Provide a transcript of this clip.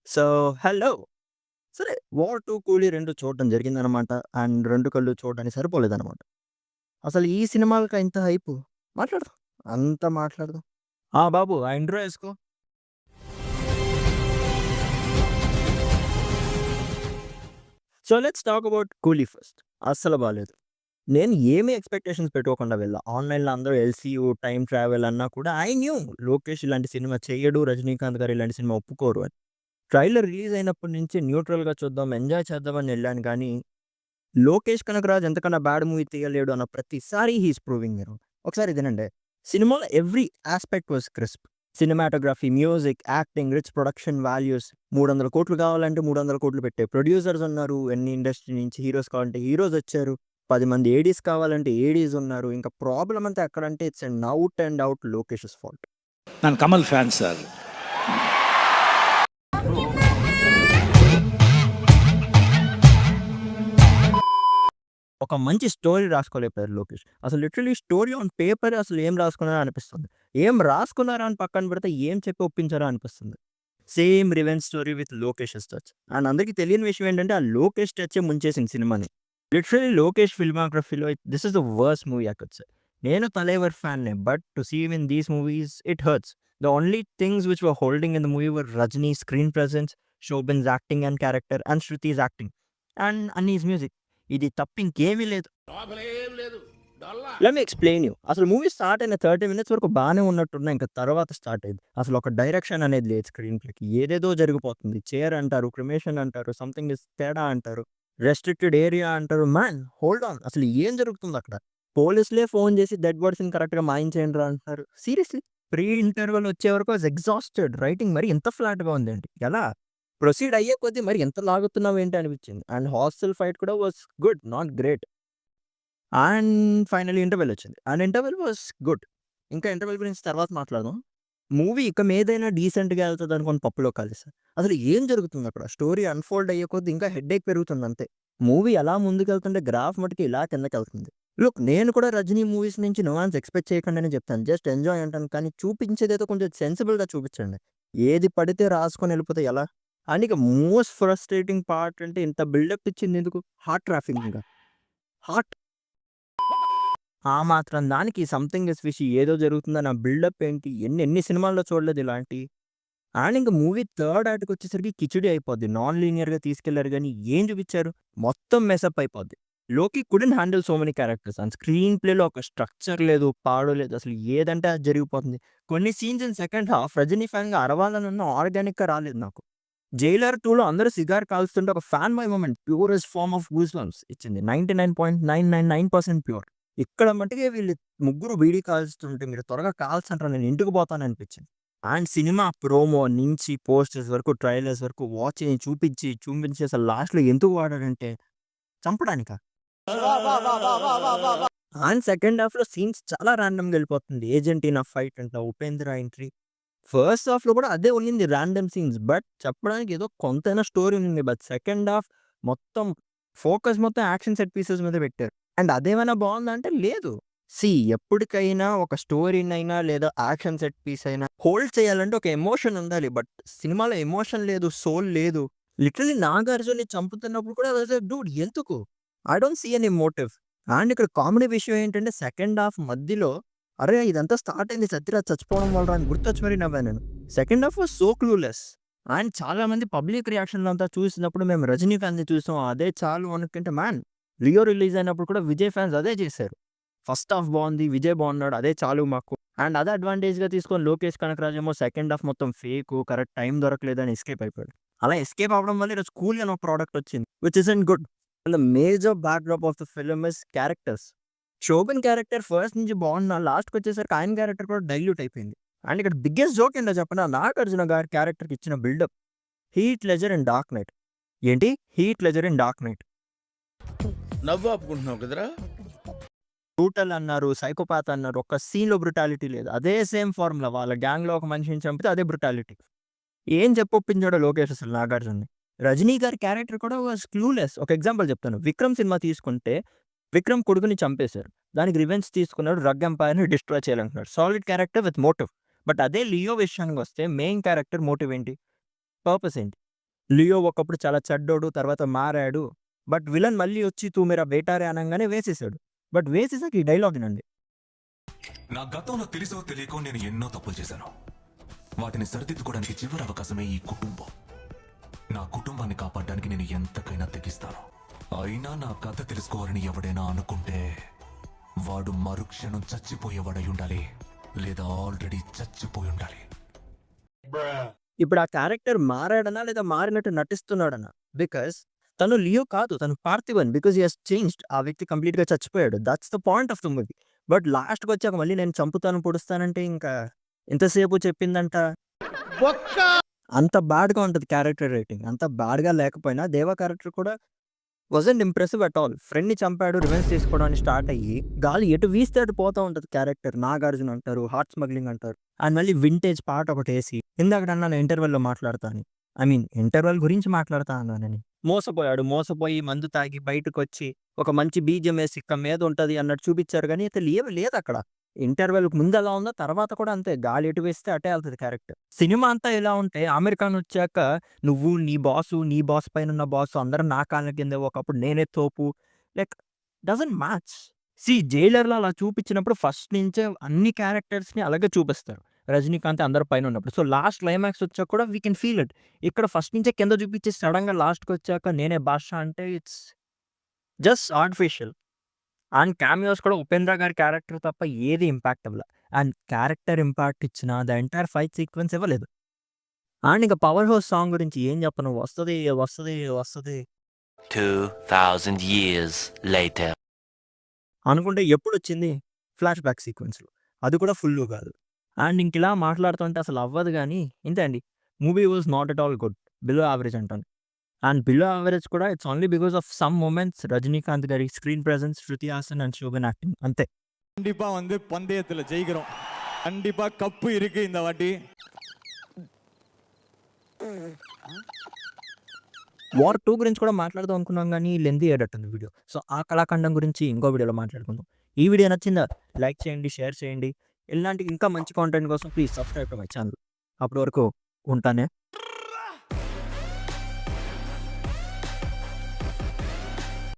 So, hello. సరే 'war 2' 'కూలీ 2' చూడడం జరిగిందనమాట. అండ్ 2 కళ్ళు చూడడానికి సరిపోలేదనమాట. అసలు ఈ సినిమాలకి ఇంత హైపు. మాట్లాడదాం. అంతా మాట్లాడదాం. ఆ! బాబు ఆ ఇంట్రో ఏసుకో. So, let's talk about 'Coolie' first. అస్సలు బాలేదు. నేను ఏమి ఎక్స్‌పెక్టేషన్స్ పెట్టుకోకుండా వెళ్ళా. ఆన్‌లైన్‌లో అందరూ ఎల్‌సీయూ, టైమ్ ట్రావెల్ అన్నా కూడా ఐ న్యూ లోకేష్ ఇలాంటి సినిమా చెయ్యడు. రజనీకాంత్ గారు ఇలాంటి సినిమా ఒప్పుకోరు అని. ట్రైలర్ రిలీజ్ అయినప్పటి నుంచి న్యూట్రల్‌గా చూద్దాం, ఎంజాయ్ చేద్దామని ఎళ్ళాను గానీ 'లోకేష్ కనకరాజ్' ఎంతకన్నా బ్యాడ్ మూవీ తీయలేడు అన్న ప్రతిసారి he is proving me wrong. ఒకసారి వినండి. సినిమాలో every aspect was crisp. Cinematography, music, acting, rich production values 300,00,00,000 కావాలంటే 300,00,00,000 పెట్టే ప్రొడ్యూసర్స్ ఉన్నారు. ఎన్ని ఇండస్ట్రీ నుంచి హీరోస్ కావాలంటే హీరోస్ వచ్చారు. 10 మంది ఏడీస్ కావాలంటే ఏడీస్ ఉన్నారు. ఇంకా ప్రాబ్లమ్ అంతా ఎక్కడంటే it's an out and out Lokesh's fault. ನಾನು ಕಮಲ್ ಫ್ಯಾನ್ ಸರ್. ఒక మంచి స్టోరీ రాసుకోలేకపోయారు లోకేష్. అసలు లిటరల్లీ స్టోరీ ఆన్ పేపర్ అసలు ఏం రాసుకున్నారా అనిపిస్తుంది. ఏం రాసుకున్నారా అని పక్కన పెడితే ఏం చెప్పి ఒప్పించారా అనిపిస్తుంది. Same revenge story with Lokesh's touch. And అందరికి తెలియని విషయం ఏంటంటే ఆ లోకేష్ టచ్చే ముంచేసింది సినిమాని. లిటరల్లీ లోకేష్ ఫిల్మోగ్రఫీలో this is the worst movie I could say. నేను 'తలైవర్' ఫ్యాన్‌నే. But to see him in these movies it hurts. The only things which were holding in the movie were Rajini screen presence, Shobhan's acting and character and Shruti's acting and Ani's music. ఇది తప్ప ఇంకేమీ లేదు. Let me explain you. అసలు movie start అయిన 30 minutes వరకు బానే ఉన్నట్టున్నా. ఇంక తర్వాత స్టార్ట్ అయింది. అసలు ఒక డైరెక్షన్ అనేది లేదు స్క్రీన్ ప్లేకి. ఏదేదో జరిగిపోతుంది. చైర్ అంటారు, క్రిమేషన్ అంటారు, సంథింగ్ ఇస్ తేడా అంటారు, రెస్ట్రిక్టెడ్ ఏరియా అంటారు. Man hold on. అసలు ఏం జరుగుతుందక్కడ? పోలీసులే ఫోను చేసి డెడ్ బాడీస్‌ని కరెక్ట్‌గా మాయించేయండిరా అంటున్నారు. సీరియస్‌లీ? ప్రీ ఇంటర్వల్ వచ్చే వరకు ఐ వాస్ ఎగ్జాస్టెడ్. రైటింగ్ మరి ఇంత ఫ్లాట్‌గా ఉందేంటి? ఎలా? ప్రొసీడ్ అయ్యే కొద్దీ మరి ఎంత లాగుతున్నావేంటి అనిపించింది. అండ్ హాస్టల్ ఫైట్ కూడా was good. Not great. And finally interval వచ్చింది. And interval was good. ఇంకా ఇంటర్వెల్ గురించి తర్వాత మాట్లాడదాం. మూవీ ఇక మీదైనా డీసెంట్‌గా ఎళ్తదనుకోని పప్పులో కాలేసా. అసలు ఏం జరుగుతుందక్కడ? స్టోరీ అన్‌ఫోల్డ్ అయ్యే కొద్దీ ఇంకా హెడ్‌ఏక్ పెరుగుతుందంతే. మూవీ అలా ముందుకెళ్తుంటే గ్రాఫ్ మటుకు ఇలా కిందకెళ్తుంది. లుక్ నేను కూడా 'రజనీ' మూవీస్ నుంచి నువాన్స్ ఎక్స్‌పెక్ట్ చేయకండానే చెప్తాను. జస్ట్ ఎంజాయ్ అంటాను. కానీ చూపించేదేదో కొంచెం సెన్సిబుల్‌గా చూపించండి. ఏది పడితే రాసుకొని ఎళ్ళిపోతే ఎలా? అండ్ ఇక మోస్ట్ ఫ్రస్ట్రేటింగ్ పార్ట్ అంటే ఇంత బిల్డప్ ఇచ్చిందెందుకు? హార్ట్ ట్రాఫికింగ్‌గా. హార్ట్ ఆ మాత్రం దానికి సంథింగ్ ఇస్ ఫిషీ ఏదో జరుగుతుందని ఆ బిల్డప్ ఏంటి? ఎన్ని సినిమాల్లో చూడలేదు ఇలాంటియి. అండ్ ఇంక మూవీ థర్డ్ యాక్ట్‌కొచ్చేసరికి కిచిడీ అయిపోద్ది. నాన్ లీనియర్‌గా తీసుకెళ్లారు గానీ ఏం చూపిచ్చారు? మొత్తం మెసప్ అయిపోద్ది. Loki couldn't handle so many characters and screen ప్లేలో ఒక స్ట్రక్చర్ లేదు, పాడు లేదు. అసలు ఏదంటే అది జరిగిపోతుంది. కొన్ని scenes in second half Rajini ఫ్యాన్‌గా అరవాలనున్న ఆర్గానిక్‌గా రాలేదు నాకు. 'జైలర్ 2'లో అందరూ సిగార్ కాల్చుతుంటే ఒక fan boy moment purest form of goose bumps ఇచ్చింది. 99.999% ప్యూర్. ఇక్కడ మట్టుకే వీళ్ళు ముగ్గురు బీడీ కాల్చుతుంటే మీరు త్వరగా కాల్చండ్రా నేను ఇంటికి పోతాననిపించింది. అండ్ సినిమా ప్రోమో నుంచి పోస్టర్స్ వరకు, ట్రైలర్స్ వరకు వాచ్‌ని చూపించి అసలు లాస్ట్‌లో ఎందుకు వాడాడంటే చంపడానికా? అండ్ సెకండ్ హాఫ్‌లో సీన్స్ చాలా రాండమ్‌గా ఎళ్ళిపోతుంది. ఏజెంటీనా ఫైట్ అంట, ఉపేంద్ర ఎంట్రీ. ఫస్ట్ హాఫ్‌లో కూడా అదే ఉన్నింది రాండమ్ సీన్స్. బట్ చెప్పడానికి ఏదో కొంతైనా స్టోరీ ఉంది. బట్ సెకండ్ హాఫ్ మొత్తం ఫోకస్ మొత్తం యాక్షన్ సెట్ పీసెస్ మీద పెట్టారు. అండ్ అదేమైనా బావుందా అంటే లేదు. ఎప్పటికైనా ఒక స్టోరీనైనా లేదా యాక్షన్ సెట్ పీస్ అయినా హోల్డ్ చేయాలంటే ఒక ఎమోషన్ ఉండాలి. బట్ సినిమాలో ఎమోషన్ లేదు, సోల్ లేదు. లిటరల్లీ 'నాగార్జునని' చంపుతున్నప్పుడు కూడా ఐ వాస్ లైక్ డూడ్ ఎందుకు? I don't see any motive. And ఇక్కడ కామెడీ విషయం ఏంటంటే సెకండ్ హాఫ్ మధ్యలో అరే! ఇదంతా స్టార్ట్ అయింది 'సత్యరాజ్' చచ్చిపోవడం వల్లరా అని గుర్తొచ్చి మరీ నవ్వాను నేను. Second half was so clueless. And చాలా మంది పబ్లిక్ రియాక్షన్‌లంతా చూసినప్పుడు మేము 'రజనీ' ఫ్యాన్‌ని చూసాం. అదే చాలు అనుకుంటే మ్యాన్ 'లియో' రిలీజ్ అయినప్పుడు కూడా విజయ్ ఫ్యాన్స్ అదే చేశారు. ఫస్ట్ హాఫ్ బావుంది. విజయ్ బాగున్నాడు. అదే చాలు మాకు. అండ్ అదే అడ్వాంటేజ్‌గా తీసుకొని లోకేష్ కనకరాజ్ ఏమో సెకండ్ హాఫ్ మొత్తం ఫేకు, కరెక్ట్ టైం దొరకలేదని ఎస్కేప్ అయిపోయాడు. అలా ఎస్కేప్ అవ్వడం వల్ల ఈరోజు 'కూలి' అనే ఒక ప్రొడక్ట్ వచ్చింది. Which isn't good. And the major backdrop of the film is characters. Shobhan character first నుంచి బాగున్నా లాస్ట్‌కొచ్చేసరికి ఆయన క్యారెక్టర్ కూడా డైల్యూట్ అయిపోయింది. అండ్ ఇక్కడ బిగ్గెస్ట్ జోక్ ఏంటో చెప్పనా? నాగార్జున గారి క్యారెక్టర్‌కి ఇచ్చిన buildup 'Heath Ledger in Dark Knight' ఏంటి 'Heath Ledger in Dark Knight' నవ్వు ఆపుకుంటున్నావు కదరా. బ్రూటల్ అన్నారు, సైకోపాత్ అన్నారు. ఒక్క సీన్‌లో బ్రుటాలిటీ లేదు. అదే సేమ్ ఫార్ములా. వాళ్ళ గ్యాంగ్‌లో ఒక మనిషిని చంపితే అదే బ్రుటాలిటీ. ఏం చెప్పొప్పించాడో లోకేష్ అసలు నాగార్జునని. రజనీ గారి క్యారెక్టర్ కూడా వాస్ క్లూలెస్. ఒక ఎగ్జాంపుల్ చెప్తాను. 'విక్రమ్' సినిమా తీసుకుంటే విక్రమ్ కొడుకుని చంపేశారు. దానికి రివెంజ్ తీసుకున్నాడు. డ్రగ్ ఎంపైర్‌ని డిస్ట్రాయ్ చేయాలనుకున్నాడు. Solid character with motive. But అదే లియో విషయానికొస్తే మెయిన్ క్యారెక్టర్ మోటివ్ ఏంటి? పర్పస్ ఏంటి? లియో ఒకప్పుడు చాలా చెడ్డోడు. తర్వాత మారాడు. బట్ విలన్ మళ్ళీ వచ్చి 'తూ మేరా బేటా రే' అనంగానే వేసేసాడు. బట్ వేసేసాక ఈ డైలాగ్ వినండి. నా గతంలో తెలిసో తెలియకో నేను ఎన్నో తప్పులు చేశాను. వాటిని సరిదిద్దుకోవడానికి చివరి అవకాశమే ఈ కుటుంబం. నా కుటుంబాన్ని కాపాడడానికి నేను ఎంతకైనా తెగిస్తాను. అయినా నా కథ తెలుసుకోవాలని ఎవడైనా అనుకుంటే వాడు మరుక్షణం చచ్చిపోయేవాడై ఉండాలి, లేదా ఆల్రెడీ చచ్చిపోయి ఉండాలి. ఇప్పుడు ఆ క్యారెక్టర్ మారాడనా? లేదా మారినట్టు నటిస్తున్నాడనా? బికాస్ తను లియో కాదు. తను Parthiban. Because he has changed. ఆ వ్యక్తి కంప్లీట్‌గా చచ్చిపోయాడు. That's the point of the movie. But లాస్ట్‌కొచ్చాక మళ్ళీ నేను చంపుతాను, పొడుస్తానంటే ఇంకా ఎంతసేపు చెప్పిందంట. అంత బ్యాడ్‌గా ఉంటది క్యారెక్టర్ రైటింగ్. అంత బ్యాడ్‌గా లేకపోయినా దేవా క్యారెక్టర్ కూడా వాజంట్ ఇంప్రెసివ్ అట్ ఆల్. ఫ్రెండ్‌ని చంపాడు, రివెంజ్ తీసుకోవడానికి స్టార్ట్ అయ్యి, గాలి ఎటు వీస్తే అటు పోతా ఉంటది క్యారెక్టర్. 'నాగార్జున' అంటారు, 'హార్ట్ స్మగ్లింగ్' అంటారు. అండ్ మళ్ళీ వింటేజ్ పాట ఒకటేసి, ఇందాకడన్నాను ఇంటర్వెల్‌లో మాట్లాడతా అని. ఐ మీన్ ఇంటర్వెల్ గురించి మాట్లాడతా అన్నానని. మోసపోయాడు. మోసపోయి మందు తాగి బయటకొచ్చి, ఒక మంచి బీజీఎం ఏసి ఇక మీద ఉంటది అన్నట్టు చూపిచ్చారు గానీ, అయితే లేదక్కడ. ఇంటర్వెల్‌కి ముందు ఎలా ఉందో తర్వాత కూడా అంతే. గాలి ఎటు వేస్తే అటే ఎళ్తది క్యారెక్టర్. సినిమా అంతా ఎలా ఉంటే ఆమీర్ ఖాన్ వచ్చాక నువ్వు, నీ బాస్ పైనున్న బాసు అందరూ నా కాళ్ళ కిందే. ఒకప్పుడు నేనే తోపు. Like doesn't match. జైలర్‌లో అలా చూపించినప్పుడు ఫస్ట్ నుంచే అన్ని క్యారెక్టర్స్‌ని అలాగే చూపిస్తారు. రజనీకాంత్ అందరూ పైనున్నప్పుడు. సో, లాస్ట్ క్లైమాక్స్ వచ్చాక కూడా వి కెన్ ఫీల్ ఇట్. ఇక్కడ ఫస్ట్ నుంచే కింద చూపించేసి సడెన్‌గా లాస్ట్‌కొచ్చాక నేనే బాద్‌షా అంటే it's just artificial. And cameos కూడా ఉపేంద్ర గారి క్యారెక్టర్ తప్ప ఏది ఇంపాక్ట్ అవ్వల. అండ్ క్యారెక్టర్ ఇంపాక్ట్ ఇచ్చిన ద ఎంటైర్ ఫైట్ సీక్వెన్స్ ఇవ్వలేదు. అండ్ ఇంక 'పవర్ హౌస్' సాంగ్ గురించి ఏం చెప్పను. వస్తది 2,000 years later. అనుకుంటే ఎప్పుడొచ్చింది? Flash back సీక్వెన్స్‌లో. అది కూడా ఫుల్లు కాదు. అండ్ ఇంకిలా మాట్లాడుతుంటే అసలు అవ్వదు గానీ, ఇంతే అండి. Movie was not at all good. Below average అంటాను. అండ్ బిలో యావరేజ్ కూడా it's only because of some moments Rajinikanth గారి screen presence, Shruti Haasan and Shobhan acting అంతే. கண்டிப்பா பந்தயத்துல ஜெயிக்கிறோம். கண்டிப்பா கப்பு இருக்கு இந்த வாட்டி. వార్ 2 గురించి కూడా మాట్లాడదాం అనుకున్నాం గానీ, లెంథీ అయ్యేటట్టుంది వీడియో. సో, ఆ కళాఖండం గురించి ఇంకో వీడియోలో మాట్లాడుకుందాం. ఈ వీడియో నచ్చిందా? లైక్ చేయండి, షేర్ చేయండి. ఇలాంటి ఇంకా మంచి కాంటెంట్ కోసం please subscribe to my channel. అప్పటి వరకు ఉంటానే.